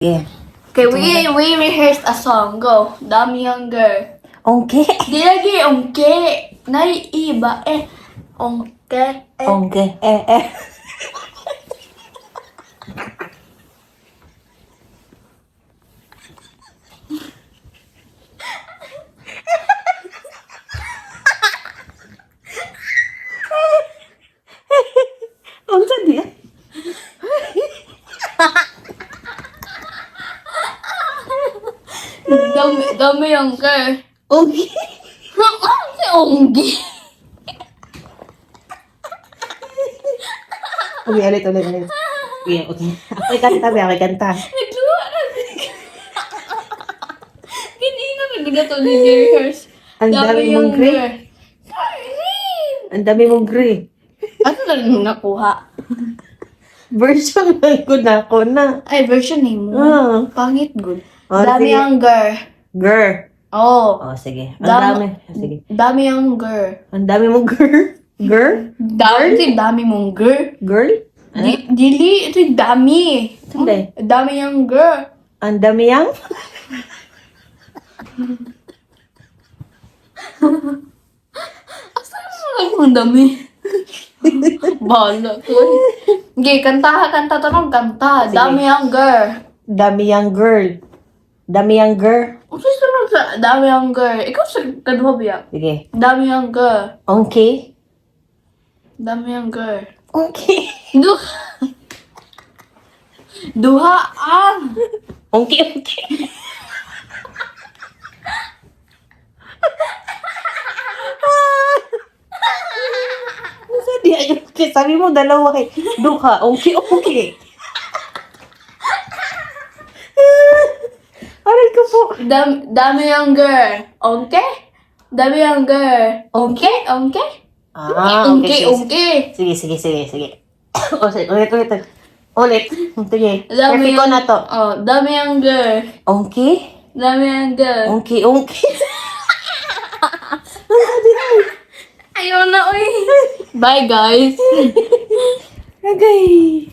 Yeah. Okay, we rehearsed a song. Go. Dami younger. Okay. Di lagi ongke. Naiiba eh. Ongke eh. Okay. Unsa di? Dami younger. Okay. Si Onggi. Okay, ulit. Yeah, okay. Ako'y kanta, ako'y kanta. Nagluwa na. Ganina na nagato ni rehearse. Ang dami mong gray. Ang dami mong gray. Ano na rin nakuha? Version lang ko na ako na. Ay, version ni mo. Pangit good. Oh, Dami sige. younger. Girl. Oh. Oh, sige. Ang dami. Sige. Dami younger. Ang dami mong girl. Girl? Dami mong girl. Girl? Ano? Dili, ito yung dami. Hindi. Dami younger. Ang dami yang? Asan mo ang dami? Bala ko. Okay, kanta tanong. Sige. Dami younger. Dami yang girl. Dami yang girl. Ano sunod sa dami younger? Ikaw sa kadwa biya. Sige. Dami younger. Okay. Dami younger. Okay. Duha ang. Okay. Masa di ayo okay. Sabi mo dalawa kay duha. Okay. Aray ko po. Dami younger. Okay? Dami younger. Okay? Okay? Okay. Sige. Ulit. Sige. Dami Perfect ko na to. Oh, dami younger. Okay. Dami younger. Okay. Ayaw na, uy. Bye, guys. Okay.